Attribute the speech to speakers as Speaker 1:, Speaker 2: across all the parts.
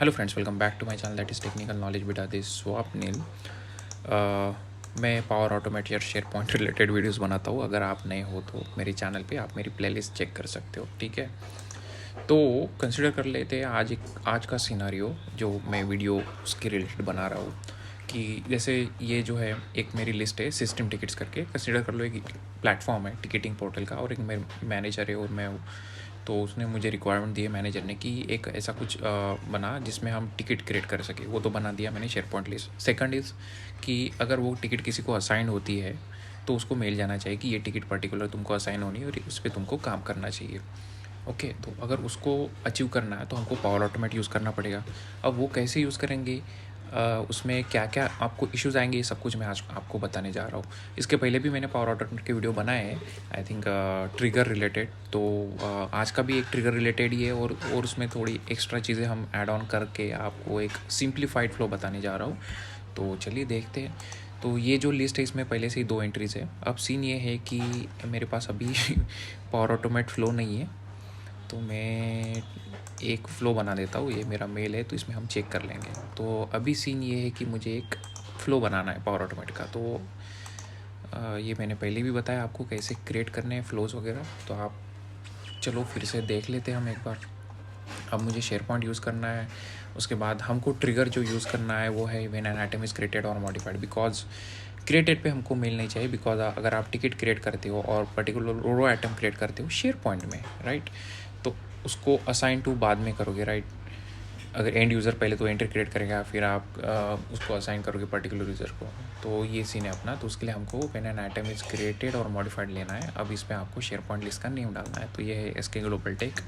Speaker 1: Hello friends, welcome back to my channel that is technical knowledge बिटा this Swapnil. मैं power automate या SharePoint related videos बनाता हूँ। अगर आप नए हो तो मेरे चैनल पे आप मेरी प्लेलिस्ट चेक कर सकते हो, ठीक है। तो कंसिडर कर लेते हैं आज का सिनारियो जो मैं वीडियो उसके रिलेटेड बना रहा हूँ कि जैसे ये जो है एक मेरी लिस्ट है सिस्टम टिकट्स करके। कंसिडर कर लो एक प्लेटफॉर्म है टिकटिंग पोर्टल का और एक मेरे मैनेजर है और मैं हूँ। तो उसने मुझे रिक्वायरमेंट दी है मैनेजर ने कि एक ऐसा कुछ बना जिसमें हम टिकट क्रिएट कर सके। वो तो बना दिया मैंने share point list. Second is कि अगर वो टिकट किसी को असाइन होती है तो उसको मेल जाना चाहिए कि ये टिकट पर्टिकुलर तुमको असाइन होनी है और उस पर तुमको काम करना चाहिए। ओके, तो अगर उसको अचीव करना है तो हमको पावर ऑटोमेट यूज़ करना पड़ेगा। अब वो कैसे यूज़ करेंगे, उसमें क्या क्या आपको इश्यूज़ आएंगे, ये सब कुछ मैं आज आपको बताने जा रहा हूँ। इसके पहले भी मैंने पावर ऑटोमेट के वीडियो बनाए हैं, आई थिंक ट्रिगर रिलेटेड। तो आज का भी एक ट्रिगर रिलेटेड ही है और उसमें थोड़ी एक्स्ट्रा चीज़ें हम ऐड ऑन करके आपको एक सिंप्लीफाइड फ्लो बताने जा रहा हूँ। तो चलिए देखते हैं। तो ये जो लिस्ट है इसमें पहले से ही 2 एंट्रीज़ है। अब सीन ये है कि मेरे पास अभी पावर ऑटोमेट फ्लो नहीं है, तो मैं एक फ़्लो बना देता हूँ। ये मेरा मेल है तो इसमें हम चेक कर लेंगे। तो अभी सीन ये है कि मुझे एक फ़्लो बनाना है पावर ऑटोमेट का। तो ये मैंने पहले भी बताया आपको कैसे क्रिएट करने हैं फ़्लोज़ वगैरह। तो आप चलो फिर से देख लेते हैं हम एक बार। अब मुझे शेयर पॉइंट यूज़ करना है। उसके बाद हमको ट्रिगर जो यूज़ करना है वो है when an item is created और मॉडिफाइड। बिकॉज क्रिएटेड पे हमको मेल नहीं चाहिए। बिकॉज अगर आप टिकट क्रिएट करते हो और पर्टिकुलर रो आइटम क्रिएट करते हो शेयर पॉइंट में, राइट, तो उसको असाइन टू बाद में करोगे, राइट। अगर एंड यूज़र पहले तो एंट्री क्रिएट करेगा, फिर आप उसको असाइन करोगे पर्टिकुलर यूज़र को। तो ये सीन है अपना। तो उसके लिए हमको when an item is created और मॉडिफाइड लेना है। अब इसमें आपको शेयर पॉइंट लिस्ट का नेम डालना है। तो ये है एसके ग्लोबल टेक,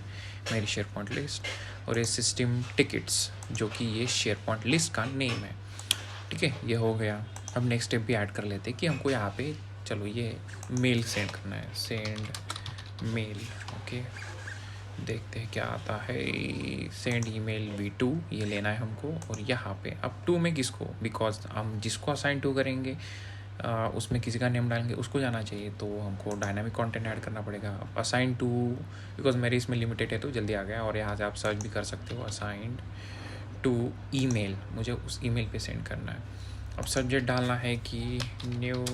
Speaker 1: मेरी शेयर पॉइंट लिस्ट, और ये सिस्टम टिकट्स जो कि ये शेयर पॉइंट लिस्ट का नेम है, ठीक है। ये हो गया। अब नेक्स्ट स्टेप भी ऐड कर लेते हैं कि हमको यहाँ पे चलो ये मेल सेंड करना है, सेंड मेल। ओके, देखते हैं क्या आता है। सेंड ईमेल V2 ये लेना है हमको। और यहाँ पे अब टू में किसको, बिकॉज हम जिसको असाइन टू करेंगे उसमें किसी का नेम डालेंगे उसको जाना चाहिए। तो हमको डायनामिक कंटेंट ऐड करना पड़ेगा। असाइन टू, बिकॉज मेरे इसमें लिमिटेड है तो जल्दी आ गया। और यहाँ से आप सर्च भी कर सकते हो, असाइंड टू ईमेल, मुझे उस ईमेल पे सेंड करना है। अब सब्जेक्ट डालना है कि न्यू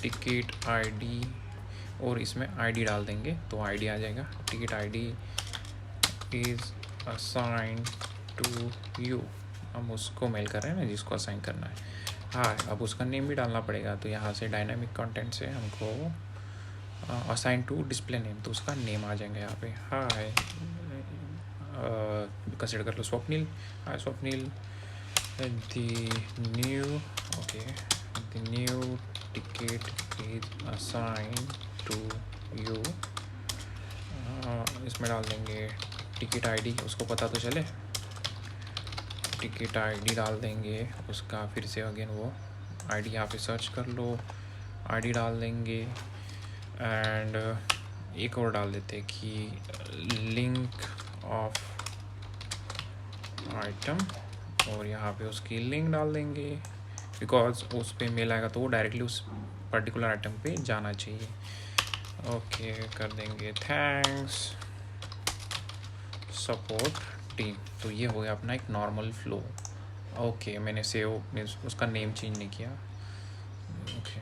Speaker 1: टिकट आईडी, और इसमें आईडी डाल देंगे तो आईडी आ जाएगा। Ticket ID is assign to you. हम उसको मेल कर रहे हैं ना जिसको असाइन करना है। हाँ, अब उसका नेम भी डालना पड़ेगा। तो यहाँ से डायनामिक कंटेंट से हमको असाइन टू डिस्प्ले नेम, तो उसका नेम आ जाएगा यहाँ पे। हाय, कंसिडर कर लो Swapnil. Hi Swapnil, the new, okay, the new ticket is assign to you. इसमें डाल देंगे टिकट आईडी, उसको पता तो चले। टिकट आईडी डाल देंगे उसका, फिर से अगेन वो आईडी यहाँ पे सर्च कर लो, आईडी डाल देंगे। एंड एक और डाल देते कि लिंक ऑफ आइटम, और यहाँ पे उसकी लिंक डाल देंगे। बिकॉज उस पर मेल आएगा तो वो डायरेक्टली उस पर्टिकुलर आइटम पे जाना चाहिए। ओके, कर देंगे थैंक्स सपोर्ट टीम। तो ये हो गया अपना एक नॉर्मल फ्लो। ओके, मैंने सेव उसका नेम चेंज नहीं किया। ओके,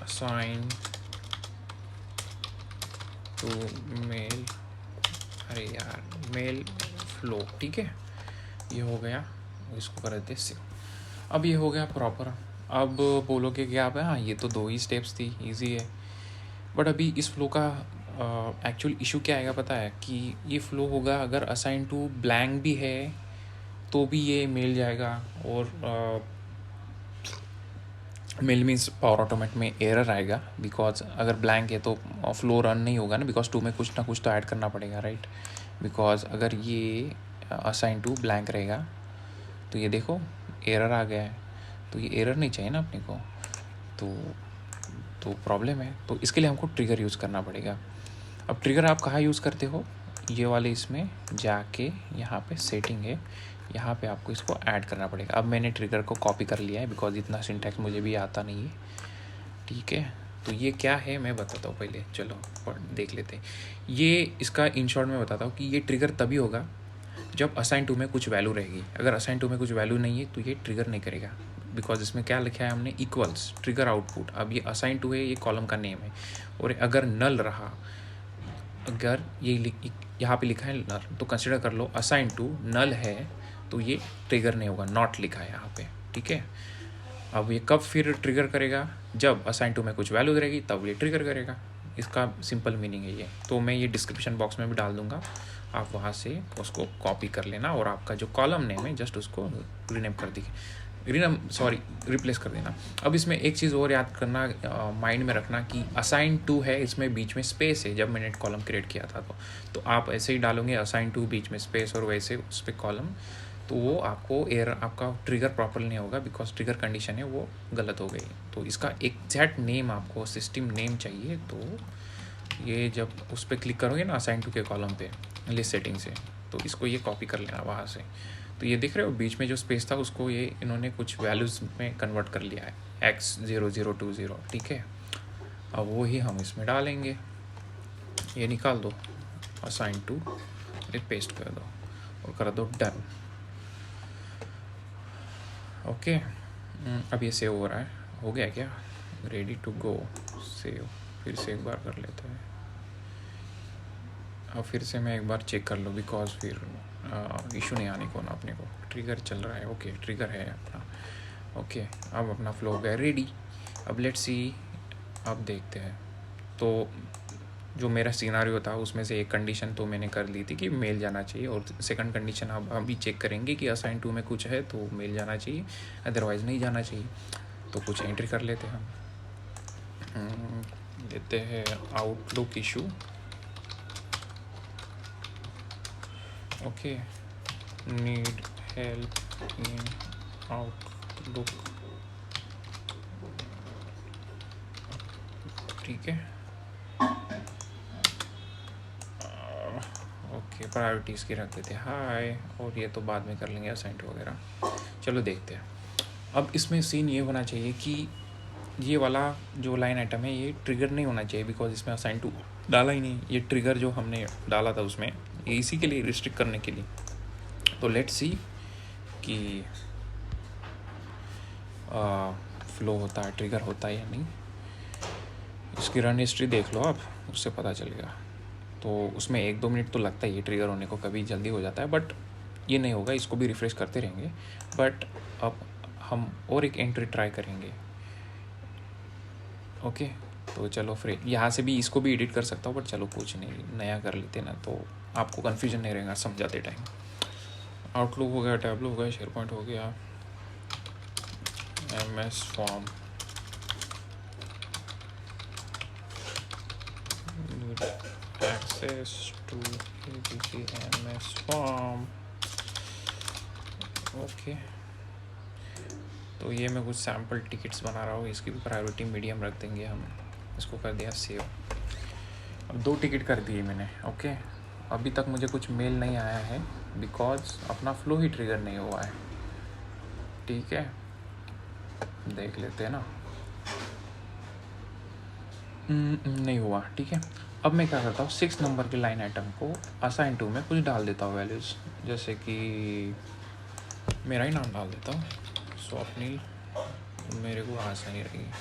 Speaker 1: असाइन टू मेल, अरे यार, मेल फ्लो, ठीक है। ये हो गया, इसको कर देते सेव। अब ये हो गया प्रॉपर। अब बोलोगे कि आप, हाँ ये तो 2 ही स्टेप्स थी, इजी है। बट अभी इस फ्लो का एक्चुअल इशू क्या आएगा पता है, कि ये फ्लो होगा अगर असाइन टू ब्लैंक भी है तो भी ये मिल जाएगा। और मेल मीन्स पावर ऑटोमेट में एरर आएगा। बिकॉज अगर ब्लैंक है तो फ्लो रन नहीं होगा ना, बिकॉज 2 में कुछ ना कुछ तो ऐड करना पड़ेगा, राइट। बिकॉज अगर ये असाइन टू ब्लैंक रहेगा तो ये देखो एरर आ गया है, तो ये एरर नहीं चाहिए ना अपने को। तो प्रॉब्लम है। तो इसके लिए हमको ट्रिगर यूज़ करना पड़ेगा। अब ट्रिगर आप कहाँ यूज़ करते हो, ये वाले इसमें जाके यहाँ पे सेटिंग है, यहाँ पे आपको इसको ऐड करना पड़ेगा। अब मैंने ट्रिगर को कॉपी कर लिया है बिकॉज इतना सिंटैक्स मुझे भी आता नहीं है, ठीक है। तो ये क्या है मैं बताता हूँ पहले, चलो देख लेते हैं। ये इसका इन शॉर्ट में बताता हूँ कि ये ट्रिगर तभी होगा जब असाइन टू में कुछ वैल्यू रहेगी। अगर असाइन टू में कुछ वैल्यू नहीं है तो ये ट्रिगर नहीं करेगा, बिकॉज इसमें क्या लिखा है हमने, इक्वल्स ट्रिगर आउटपुट। अब ये असाइन टू है, ये कॉलम का नेम है, और अगर नल रहा, अगर ये यहाँ पे लिखा है नल, तो कंसिडर कर लो असाइन टू नल है तो ये ट्रिगर नहीं होगा, नॉट लिखा है यहाँ पे, ठीक है। अब ये कब फिर ट्रिगर करेगा, जब असाइन टू में कुछ वैल्यू रहेगी तब ये ट्रिगर करेगा। इसका सिंपल मीनिंग है ये। तो मैं ये डिस्क्रिप्शन बॉक्स में भी डाल दूंगा, आप वहाँ से उसको कॉपी कर लेना, और आपका जो कॉलम नेम है जस्ट उसको रीनेम कर रिप्लेस कर देना। अब इसमें एक चीज़ और याद करना, माइंड में रखना कि असाइन टू है, इसमें बीच में स्पेस है। जब मैंने कॉलम क्रिएट किया था तो आप ऐसे ही डालोगे असाइन टू बीच में स्पेस और वैसे उस पर कॉलम, तो वो आपको आपका ट्रिगर प्रॉपर नहीं होगा, बिकॉज ट्रिगर कंडीशन है वो गलत हो गई। तो इसका एग्जैक्ट नेम आपको सिस्टम नेम चाहिए। तो ये जब उस पर क्लिक करोगे ना असाइन टू के कॉलम पे लिस्ट सेटिंग से, तो इसको ये कॉपी कर लेना वहाँ से। तो ये देख रहे हो बीच में जो स्पेस था उसको ये इन्होंने कुछ वैल्यूज़ में कन्वर्ट कर लिया है, x0020, ठीक है। अब वो ही हम इसमें डालेंगे, ये निकाल दो असाइन टू, ये पेस्ट कर दो और कर दो डन। ओके, अब ये सेव हो रहा है, हो गया क्या, रेडी टू गो सेव। फिर से एक बार कर लेते हैं। अब फिर से मैं एक बार चेक कर लूँ, बिकॉज फिर इशू नहीं आने को ना अपने को। ट्रिगर चल रहा है, ओके ट्रिगर है अपना, ओके। अब अपना फ्लो हो गया रेडी। अब लेट्स सी, अब देखते हैं। तो जो मेरा सिनारियो था उसमें से एक कंडीशन तो मैंने कर ली थी कि मेल जाना चाहिए, और सेकंड कंडीशन अब अभी चेक करेंगे कि असाइन टू में कुछ है तो मेल जाना चाहिए, अदरवाइज़ नहीं जाना चाहिए। तो कुछ एंट्री कर लेते हैं हम, लेते हैं outlook issue, okay, need help in outlook, ठीक है। ओके, प्रायोरिटीज़ की रख देते हैं हाय, और ये तो बाद में कर लेंगे असाइन टू वगैरह। चलो देखते हैं। अब इसमें सीन ये होना चाहिए कि ये वाला जो लाइन आइटम है ये ट्रिगर नहीं होना चाहिए, बिकॉज इसमें असाइन टू डाला ही नहीं। ये ट्रिगर जो हमने डाला था उसमें, ये इसी के लिए रिस्ट्रिक्ट करने के लिए। तो लेट्स सी कि फ्लो होता है, ट्रिगर होता है या नहीं। इसकी रन हिस्ट्री देख लो आप, उससे पता चलेगा। तो उसमें 1-2 मिनट तो लगता है ये ट्रिगर होने को, कभी जल्दी हो जाता है, बट ये नहीं होगा, इसको भी रिफ़्रेश करते रहेंगे। बट अब हम और एक एंट्री ट्राई करेंगे, ओके। तो चलो फिर यहाँ से भी इसको भी एडिट कर सकता हूँ, बट चलो कुछ नहीं, नया कर लेते ना, तो आपको कन्फ्यूजन नहीं रहेगा समझाते टाइम। आउटलुक हो गया, टैबलो हो गया, शेयर पॉइंट हो गया, MS form, access to MS form, okay. तो ये मैं कुछ सैम्पल टिकट्स बना रहा हूँ, इसकी भी प्रायोरिटी मीडियम रख देंगे हम। इसको कर दिया सेव। अब 2 टिकट कर दिए मैंने, ओके। अभी तक मुझे कुछ मेल नहीं आया है, बिकॉज अपना फ्लो ही ट्रिगर नहीं हुआ है, ठीक है। देख लेते हैं ना, नहीं हुआ, ठीक है। अब मैं क्या करता हूँ, 6 नंबर के लाइन आइटम को असाइन टू में कुछ डाल देता हूँ वैल्यूज़, जैसे कि मेरा ही नाम डाल देता हूँ, स्वप्निल, मेरे को आसानी रहेगी,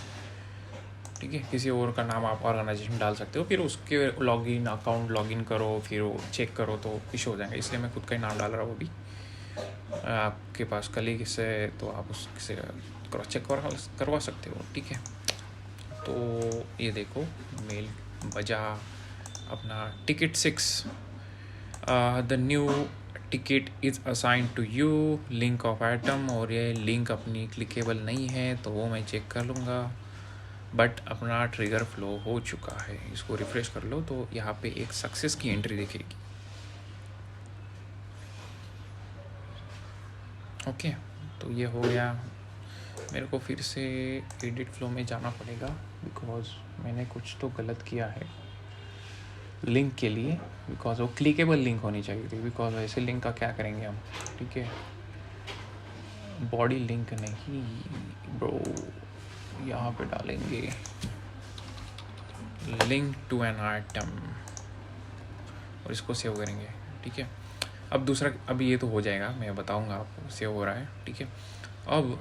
Speaker 1: ठीक है। किसी और का नाम आप ऑर्गेनाइजेशन डाल सकते हो, फिर उसके लॉगिन अकाउंट लॉगिन करो, फिर वो चेक करो तो इशू हो जाएगा, इसलिए मैं खुद का ही नाम डाल रहा हूँ अभी। आपके पास कलीग से तो आप उससे क्रॉस चेक करवा सकते हो, ठीक है। तो ये देखो मेल बजा अपना ticket 6, the new ticket is assign to you, link of item, और ये लिंक अपनी क्लिकेबल नहीं है तो वो मैं चेक कर लूँगा, बट अपना ट्रिगर फ्लो हो चुका है। इसको रिफ़्रेश कर लो तो यहाँ पे एक सक्सेस की एंट्री दिखेगी, ओके। तो ये हो गया। मेरे को फिर से एडिट फ्लो में जाना पड़ेगा, बिकॉज मैंने कुछ तो गलत किया है लिंक के लिए, बिकॉज वो क्लिकेबल लिंक होनी चाहिए थी, बिकॉज ऐसे लिंक का क्या करेंगे हम, ठीक है। बॉडी लिंक नहीं ब्रो, यहाँ पे डालेंगे लिंक टू एन आइटम और इसको सेव करेंगे। ठीक है, अब दूसरा, अभी ये तो हो जाएगा, मैं बताऊंगा आपको सेव हो रहा है। ठीक है, अब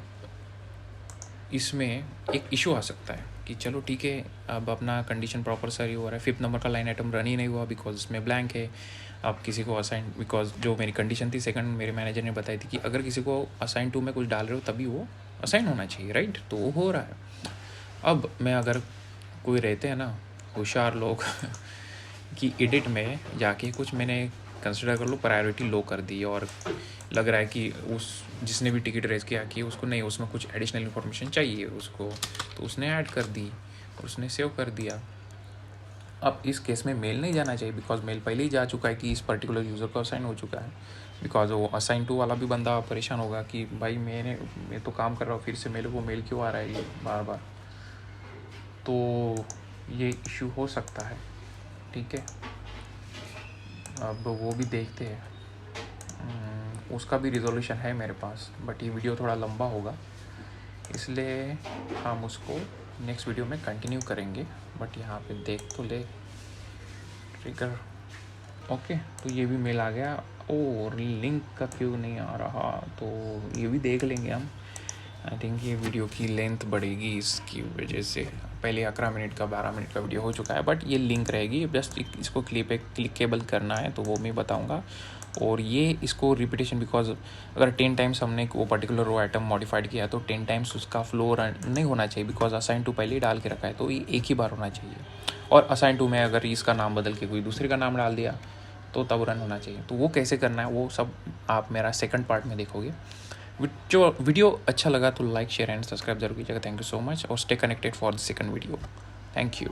Speaker 1: इसमें एक इशू आ सकता है कि चलो ठीक है, अब अपना कंडीशन प्रॉपर सही हो रहा है, 5th नंबर का लाइन आइटम रन ही नहीं हुआ बिकॉज इसमें ब्लैंक है। अब किसी को असाइन, बिकॉज जो मेरी कंडीशन थी सेकंड, मेरे मैनेजर ने बताई थी कि अगर किसी को असाइन टू में कुछ डाल रहे हो तभी वो असाइन होना चाहिए, राइट? तो वो हो रहा है। अब मैं, अगर कोई रहते हैं ना होशियार लोग कि एडिट में जाके कुछ मैंने कंसिडर कर लो प्रायोरिटी लो कर दी और लग रहा है कि उस जिसने भी टिकट रेज किया कि उसको नहीं, उसमें कुछ एडिशनल इन्फॉर्मेशन चाहिए उसको, तो उसने ऐड कर दी और उसने सेव कर दिया। अब इस केस में मेल नहीं जाना चाहिए बिकॉज मेल पहले ही जा चुका है कि इस पर्टिकुलर यूज़र को असाइन हो चुका है। बिकॉज वो असाइन टू वाला भी बंदा परेशान होगा कि भाई मैं तो काम कर रहा हूँ, फिर से मेरे को मेल क्यों आ रहा है ये बार बार। तो ये इशू हो सकता है। ठीक है, अब वो भी देखते हैं। उसका भी रिजोल्यूशन है मेरे पास, बट ये वीडियो थोड़ा लंबा होगा इसलिए हम उसको नेक्स्ट वीडियो में कंटिन्यू करेंगे। बट यहाँ पे देख तो ले ट्रिगर। ओके, तो ये भी मेल आ गया और लिंक का क्यों नहीं आ रहा, तो ये भी देख लेंगे हम। आई थिंक ये वीडियो की लेंथ बढ़ेगी इसकी वजह से। पहले 11 मिनट का 12 मिनट का वीडियो हो चुका है, बट ये लिंक रहेगी, जस्ट इसको क्लिकेबल करना है तो वो मैं बताऊंगा। और ये इसको रिपीटेशन, बिकॉज अगर 10 टाइम्स हमने वो पर्टिकुलर रो आइटम मॉडिफाइड किया तो 10 टाइम्स उसका फ्लो रन नहीं होना चाहिए बिकॉज असाइन टू पहले ही डाल के रखा है, तो ये एक ही बार होना चाहिए। और असाइन टू में अगर इसका नाम बदल के कोई दूसरे का नाम डाल दिया तो तब रन होना चाहिए। तो वो कैसे करना है वो सब आप मेरा सेकंड पार्ट में देखोगे। जो वीडियो अच्छा लगा तो लाइक शेयर एंड सब्सक्राइब जरूर कीजिएगा। थैंक यू सो मच और stay connected for the second video. Thank you.